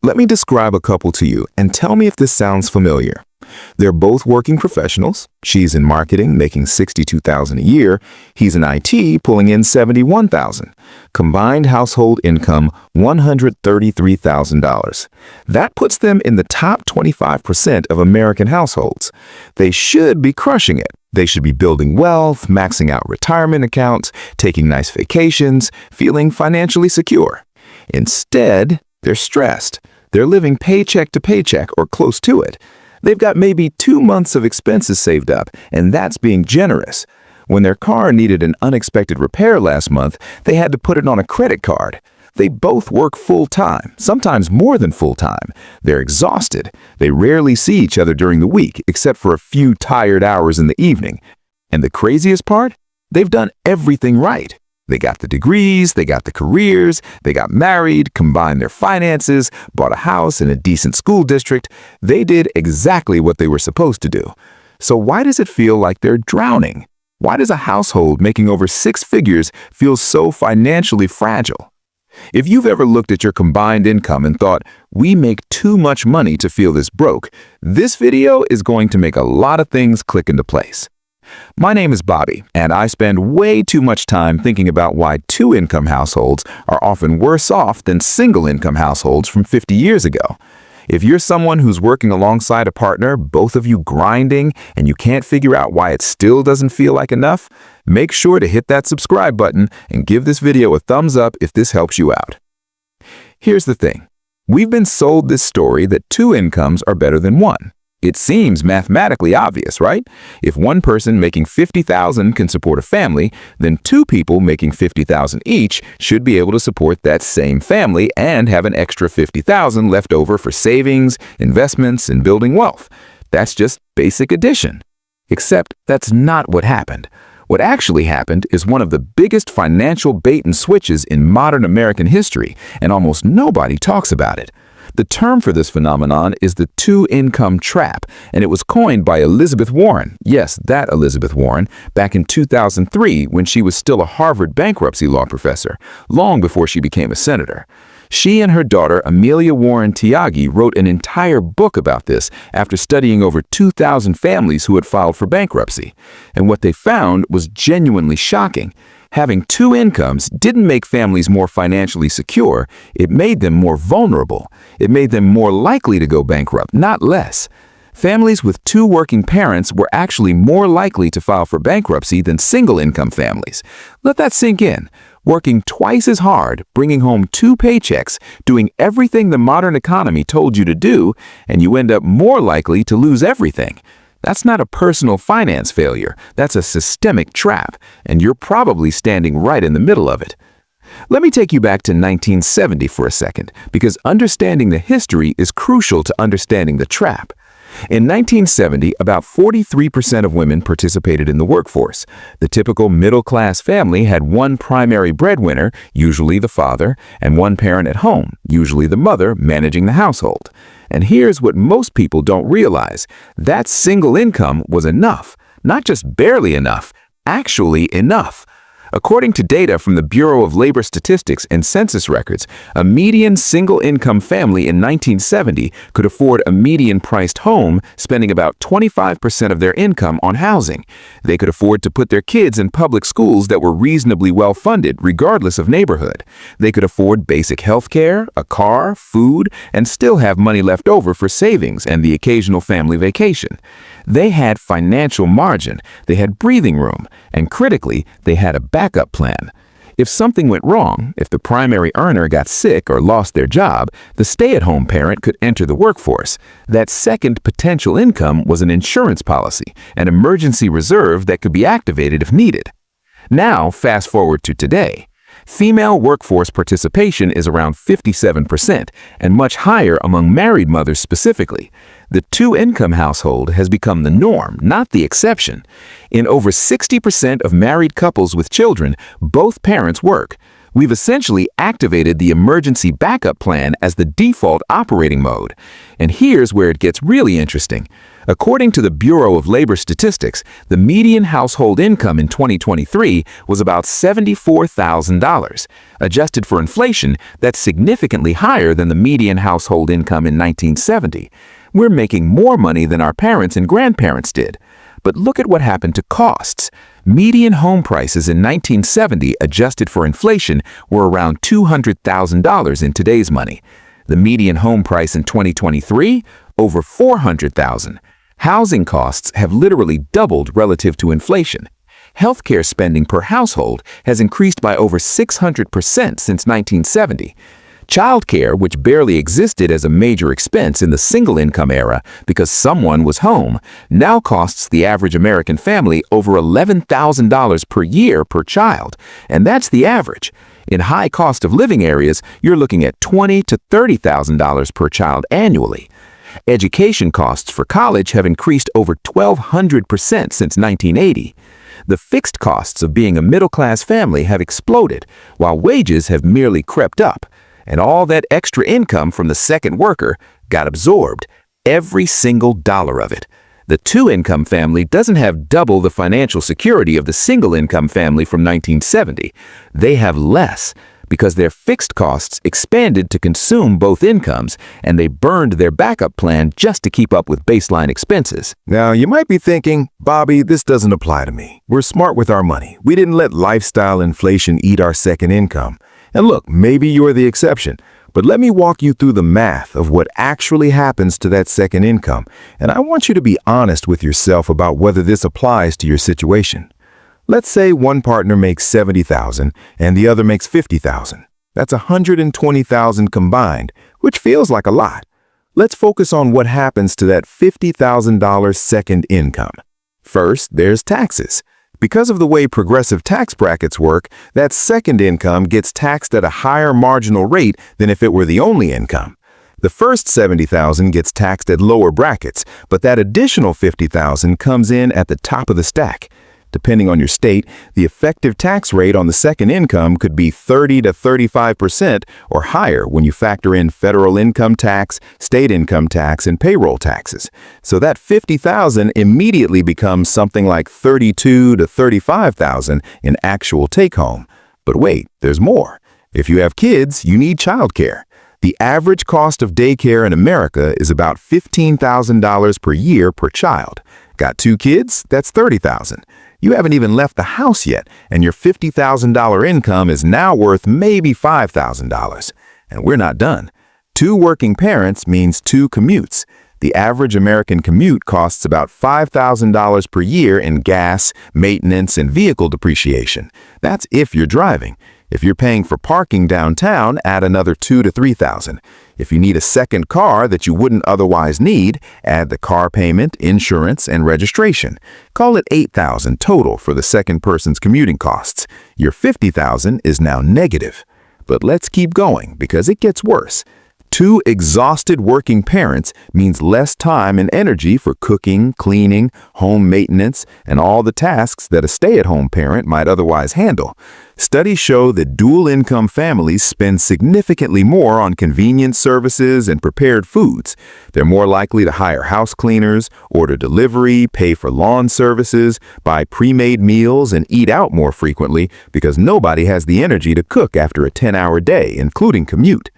Let me describe a couple to you and tell me if this sounds familiar. They're both working professionals. She's in marketing, making $62,000 a year. He's in IT, pulling in $71,000. Combined household income, $133,000. That puts them in the top 25% of American households. They should be crushing it. They should be building wealth, maxing out retirement accounts, taking nice vacations, feeling financially secure. Instead, they're stressed. They're living paycheck to paycheck or close to it. They've got maybe 2 months of expenses saved up, and that's being generous. When their car needed an unexpected repair last month, they had to put it on a credit card. They both work full-time, sometimes more than full-time. They're exhausted. They rarely see each other during the week, except for a few tired hours in the evening. And the craziest part? They've done everything right. They got the degrees, they got the careers, they got married, combined their finances, bought a house in a decent school district. They did exactly what they were supposed to do. So why does it feel like they're drowning? Why does a household making over 6 figures feel so financially fragile? If you've ever looked at your combined income and thought, we make too much money to feel this broke, this video is going to make a lot of things click into place. My name is Bobby, and I spend way too much time thinking about why 2-income households are often worse off than single-income households from 50 years ago. If you're someone who's working alongside a partner, both of you grinding, and you can't figure out why it still doesn't feel like enough, make sure to hit that subscribe button and give this video a thumbs up if this helps you out. Here's the thing. We've been sold this story that 2 incomes are better than 1. It seems mathematically obvious, right? If one person making $50,000 can support a family, then 2 people making $50,000 each should be able to support that same family and have an extra $50,000 left over for savings, investments, and building wealth. That's just basic addition. Except that's not what happened. What actually happened is one of the biggest financial bait and switches in modern American history, and almost nobody talks about it. The term for this phenomenon is the 2-income trap, and it was coined by Elizabeth Warren, yes, that Elizabeth Warren, back in 2003 when she was still a Harvard bankruptcy law professor, long before she became a senator. She and her daughter, Amelia Warren Tyagi, wrote an entire book about this after studying over 2,000 families who had filed for bankruptcy. And what they found was genuinely shocking. Having 2 incomes didn't make families more financially secure, it made them more vulnerable. It made them more likely to go bankrupt, not less. Families with 2 working parents were actually more likely to file for bankruptcy than single-income families. Let that sink in. Working twice as hard, bringing home 2 paychecks, doing everything the modern economy told you to do, and you end up more likely to lose everything. That's not a personal finance failure. That's a systemic trap, and you're probably standing right in the middle of it. Let me take you back to 1970 for a second, because understanding the history is crucial to understanding the trap. In 1970, about 43% of women participated in the workforce. The typical middle-class family had one primary breadwinner, usually the father, and one parent at home, usually the mother, managing the household. And here's what most people don't realize. That single income was enough. Not just barely enough, actually enough. According to data from the Bureau of Labor Statistics and Census Records, a median single-income family in 1970 could afford a median-priced home, spending about 25% of their income on housing. They could afford to put their kids in public schools that were reasonably well-funded, regardless of neighborhood. They could afford basic health care, a car, food, and still have money left over for savings and the occasional family vacation. They had financial margin, they had breathing room, and critically, they had a backup plan. If something went wrong, if the primary earner got sick or lost their job, the stay-at-home parent could enter the workforce. That second potential income was an insurance policy, an emergency reserve that could be activated if needed. Now, fast forward to today. Female workforce participation is around 57% and much higher among married mothers specifically. The 2-income household has become the norm, not the exception. In over 60% of married couples with children, both parents work. We've essentially activated the emergency backup plan as the default operating mode. And here's where it gets really interesting. According to the Bureau of Labor Statistics, the median household income in 2023 was about $74,000. Adjusted for inflation, that's significantly higher than the median household income in 1970. We're making more money than our parents and grandparents did. But look at what happened to costs. Median home prices in 1970, adjusted for inflation, were around $200,000 in today's money. The median home price in 2023? Over $400,000. Housing costs have literally doubled relative to inflation. Healthcare spending per household has increased by over 600% since 1970. Childcare, which barely existed as a major expense in the single-income era because someone was home, now costs the average American family over $11,000 per year per child. And that's the average. In high cost of living areas, you're looking at $20,000 to $30,000 per child annually. Education costs for college have increased over 1,200% since 1980. The fixed costs of being a middle-class family have exploded, while wages have merely crept up. And all that extra income from the second worker got absorbed, every single dollar of it. The two-income family doesn't have double the financial security of the single-income family from 1970. They have less, because their fixed costs expanded to consume both incomes, and they burned their backup plan just to keep up with baseline expenses. Now, you might be thinking, Bobby, this doesn't apply to me. We're smart with our money. We didn't let lifestyle inflation eat our second income. And look, maybe you're the exception, but let me walk you through the math of what actually happens to that second income, and I want you to be honest with yourself about whether this applies to your situation. Let's say one partner makes $70,000 and the other makes $50,000. That's $120,000 combined, which feels like a lot. Let's focus on what happens to that $50,000 second income. First, there's taxes. Because of the way progressive tax brackets work, that second income gets taxed at a higher marginal rate than if it were the only income. The first $70,000 gets taxed at lower brackets, but that additional $50,000 comes in at the top of the stack. Depending on your state, the effective tax rate on the second income could be 30% to 35% or higher when you factor in federal income tax, state income tax, and payroll taxes. So that $50,000 immediately becomes something like $32,000 to $35,000 in actual take-home. But wait, there's more. If you have kids, you need childcare. The average cost of daycare in America is about $15,000 per year per child. Got two kids? That's $30,000. You haven't even left the house yet, and your $50,000 income is now worth maybe $5,000. And we're not done. Two working parents means two commutes. The average American commute costs about $5,000 per year in gas, maintenance, and vehicle depreciation. That's if you're driving. If you're paying for parking downtown, add another $2,000 to $3,000. If you need a second car that you wouldn't otherwise need, add the car payment, insurance, and registration. Call it $8,000 total for the second person's commuting costs. Your $50,000 is now negative. But let's keep going because it gets worse. Two exhausted working parents means less time and energy for cooking, cleaning, home maintenance, and all the tasks that a stay-at-home parent might otherwise handle. Studies show that dual-income families spend significantly more on convenience services and prepared foods. They're more likely to hire house cleaners, order delivery, pay for lawn services, buy pre-made meals, and eat out more frequently because nobody has the energy to cook after a 10-hour day, including commute.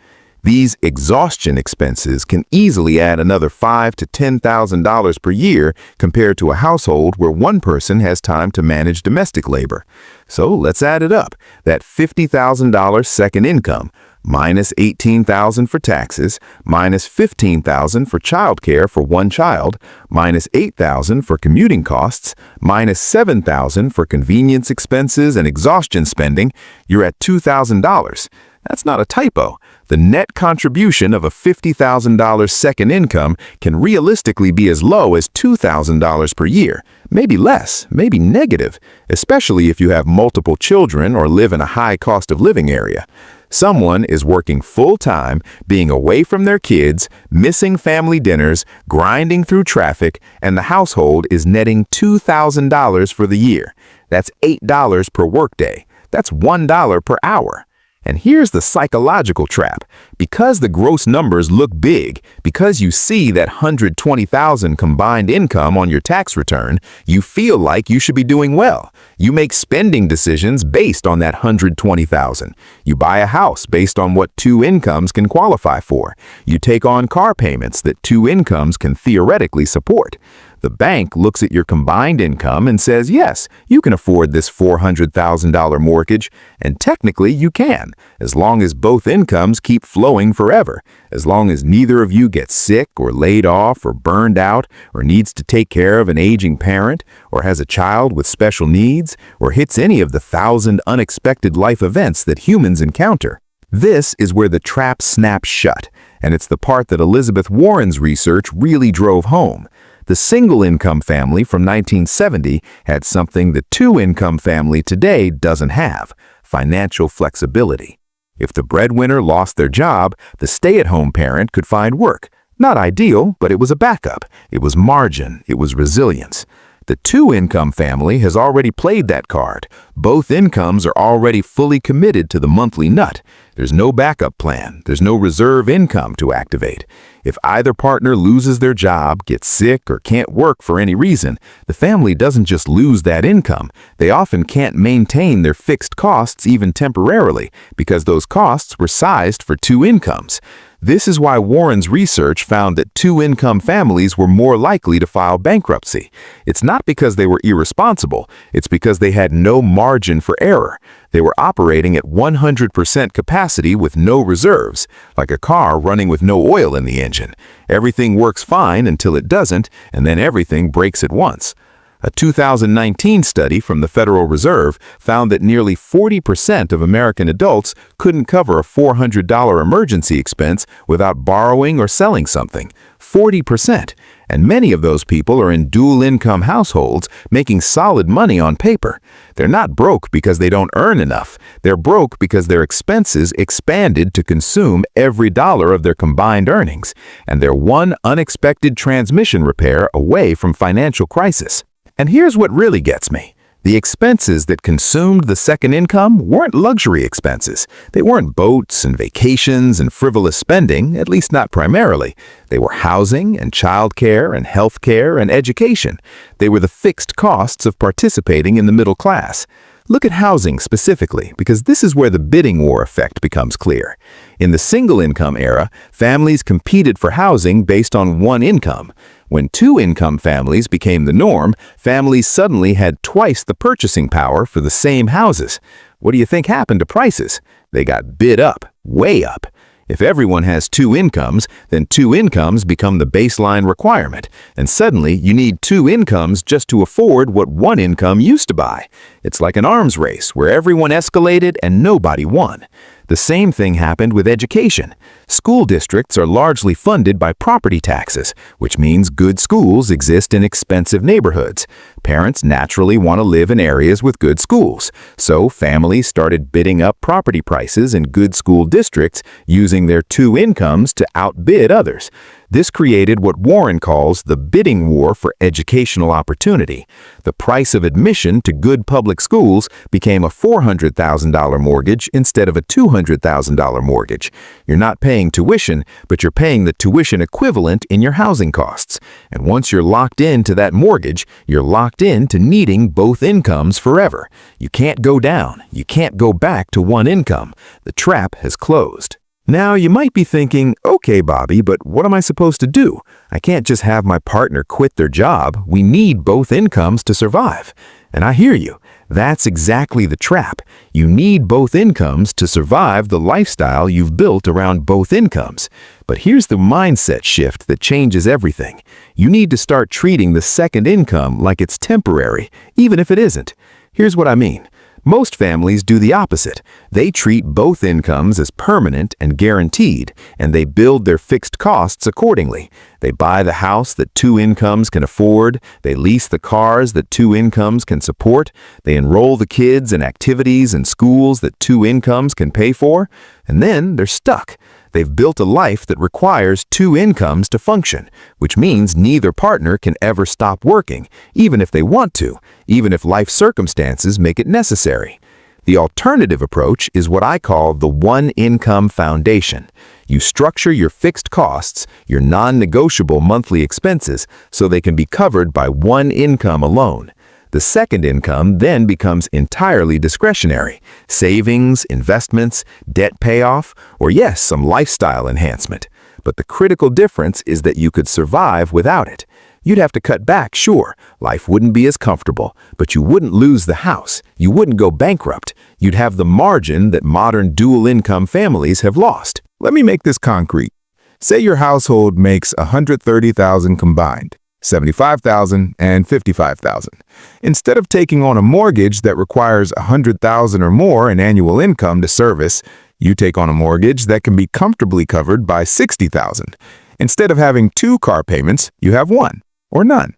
These exhaustion expenses can easily add another $5,000 to $10,000 per year compared to a household where one person has time to manage domestic labor. So let's add it up. That $50,000 second income, minus $18,000 for taxes, minus $15,000 for childcare for one child, minus $8,000 for commuting costs, minus $7,000 for convenience expenses and exhaustion spending, you're at $2,000. That's not a typo. The net contribution of a $50,000 second income can realistically be as low as $2,000 per year, maybe less, maybe negative, especially if you have multiple children or live in a high cost of living area. Someone is working full-time, being away from their kids, missing family dinners, grinding through traffic, and the household is netting $2,000 for the year. That's $8 per workday. That's $1 per hour. And here's the psychological trap. Because the gross numbers look big, because you see that $120,000 combined income on your tax return, you feel like you should be doing well. You make spending decisions based on that $120,000. You buy a house based on what two incomes can qualify for. You take on car payments that two incomes can theoretically support. The bank looks at your combined income and says, yes, you can afford this $400,000 mortgage, and technically you can, as long as both incomes keep flowing forever, as long as neither of you gets sick or laid off or burned out or needs to take care of an aging parent or has a child with special needs or hits any of the 1,000 unexpected life events that humans encounter. This is where the trap snaps shut, and it's the part that Elizabeth Warren's research really drove home. The single-income family from 1970 had something the two-income family today doesn't have: financial flexibility. If the breadwinner lost their job, the stay-at-home parent could find work. Not ideal, but it was a backup. It was margin. It was resilience. The two-income family has already played that card. Both incomes are already fully committed to the monthly nut. There's no backup plan. There's no reserve income to activate. If either partner loses their job, gets sick, or can't work for any reason, the family doesn't just lose that income. They often can't maintain their fixed costs even temporarily because those costs were sized for two incomes. This is why Warren's research found that two-income families were more likely to file bankruptcy. It's not because they were irresponsible. It's because they had no margin for error. They were operating at 100% capacity with no reserves, like a car running with no oil in the engine. Everything works fine until it doesn't, and then everything breaks at once. A 2019 study from the Federal Reserve found that nearly 40% of American adults couldn't cover a $400 emergency expense without borrowing or selling something. 40%. And many of those people are in dual-income households making solid money on paper. They're not broke because they don't earn enough. They're broke because their expenses expanded to consume every dollar of their combined earnings, and they're one unexpected transmission repair away from financial crisis. And here's what really gets me. The expenses that consumed the second income weren't luxury expenses. They weren't boats and vacations and frivolous spending, at least not primarily. They were housing and childcare and healthcare and education. They were the fixed costs of participating in the middle class. Look at housing specifically, because this is where the bidding war effect becomes clear. In the single-income era, families competed for housing based on one income. When two-income families became the norm, families suddenly had twice the purchasing power for the same houses. What do you think happened to prices? They got bid up, way up. If everyone has two incomes, then two incomes become the baseline requirement, and suddenly you need two incomes just to afford what one income used to buy. It's like an arms race where everyone escalated and nobody won. The same thing happened with education. School districts are largely funded by property taxes, which means good schools exist in expensive neighborhoods. Parents naturally want to live in areas with good schools, so families started bidding up property prices in good school districts using their two incomes to outbid others. This created what Warren calls the bidding war for educational opportunity. The price of admission to good public schools became a $400,000 mortgage instead of a $200,000 mortgage. You're not paying tuition, but you're paying the tuition equivalent in your housing costs. And once you're locked into that mortgage, you're locked into needing both incomes forever. You can't go down. You can't go back to one income. The trap has closed. Now, you might be thinking, okay, Bobby, but what am I supposed to do? I can't just have my partner quit their job. We need both incomes to survive. And I hear you. That's exactly the trap. You need both incomes to survive the lifestyle you've built around both incomes. But here's the mindset shift that changes everything. You need to start treating the second income like it's temporary, even if it isn't. Here's what I mean. Most families do the opposite. They treat both incomes as permanent and guaranteed, and they build their fixed costs accordingly. They buy the house that two incomes can afford, they lease the cars that two incomes can support, they enroll the kids in activities and schools that two incomes can pay for, and then they're stuck. They've built a life that requires two incomes to function, which means neither partner can ever stop working, even if they want to, even if life circumstances make it necessary. The alternative approach is what I call the one-income foundation. You structure your fixed costs, your non-negotiable monthly expenses, so they can be covered by one income alone. The second income then becomes entirely discretionary. Savings, investments, debt payoff, or yes, some lifestyle enhancement. But the critical difference is that you could survive without it. You'd have to cut back, sure. Life wouldn't be as comfortable, but you wouldn't lose the house. You wouldn't go bankrupt. You'd have the margin that modern dual-income families have lost. Let me make this concrete. Say your household makes $130,000 combined, $75,000 and $55,000. Instead of taking on a mortgage that requires $100,000 or more in annual income to service, you take on a mortgage that can be comfortably covered by $60,000. Instead of having 2 car payments, you have 1 or none.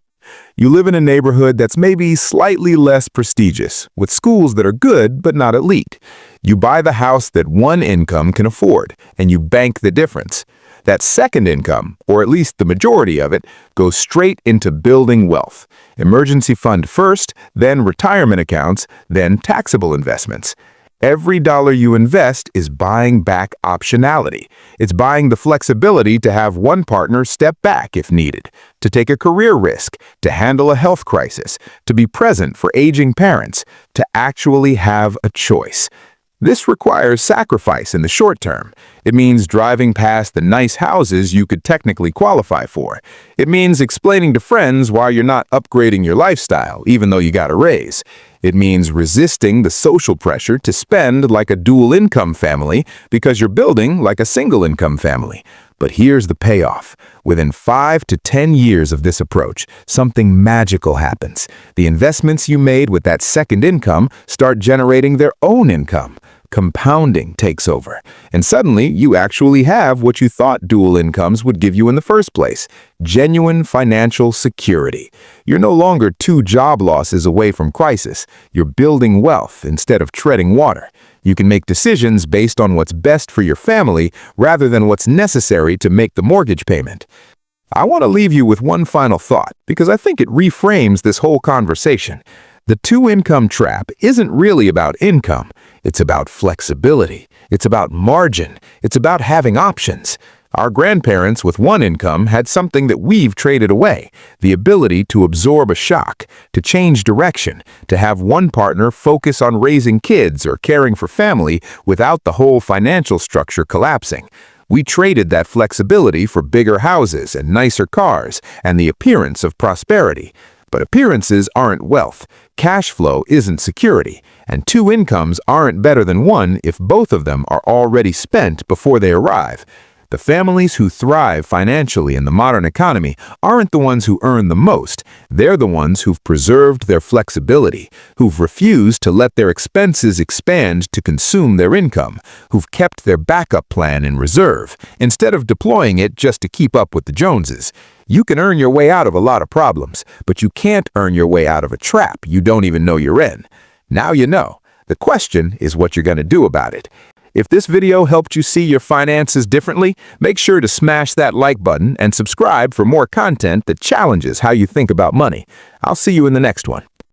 You live in a neighborhood that's maybe slightly less prestigious, with schools that are good but not elite. You buy the house that one income can afford, and you bank the difference. That second income, or at least the majority of it, goes straight into building wealth. Emergency fund first, then retirement accounts, then taxable investments. Every dollar you invest is buying back optionality. It's buying the flexibility to have one partner step back if needed, to take a career risk, to handle a health crisis, to be present for aging parents, to actually have a choice. This requires sacrifice in the short term. It means driving past the nice houses you could technically qualify for. It means explaining to friends why you're not upgrading your lifestyle, even though you got a raise. It means resisting the social pressure to spend like a dual-income family because you're building like a single-income family. But here's the payoff. Within 5 to 10 years of this approach, something magical happens. The investments you made with that second income start generating their own income. Compounding takes over. And suddenly, you actually have what you thought dual incomes would give you in the first place: genuine financial security. You're no longer 2 job losses away from crisis. You're building wealth instead of treading water. You can make decisions based on what's best for your family rather than what's necessary to make the mortgage payment. I want to leave you with one final thought because I think it reframes this whole conversation. The two-income trap isn't really about income. It's about flexibility. It's about margin. It's about having options. Our grandparents with one income had something that we've traded away: the ability to absorb a shock, to change direction, to have one partner focus on raising kids or caring for family without the whole financial structure collapsing. We traded that flexibility for bigger houses and nicer cars and the appearance of prosperity. But appearances aren't wealth, cash flow isn't security, and 2 incomes aren't better than 1 if both of them are already spent before they arrive. The families who thrive financially in the modern economy aren't the ones who earn the most. They're the ones who've preserved their flexibility, who've refused to let their expenses expand to consume their income, who've kept their backup plan in reserve, instead of deploying it just to keep up with the Joneses. You can earn your way out of a lot of problems, but you can't earn your way out of a trap you don't even know you're in. Now you know. The question is what you're going to do about it. If this video helped you see your finances differently, make sure to smash that like button and subscribe for more content that challenges how you think about money. I'll see you in the next one.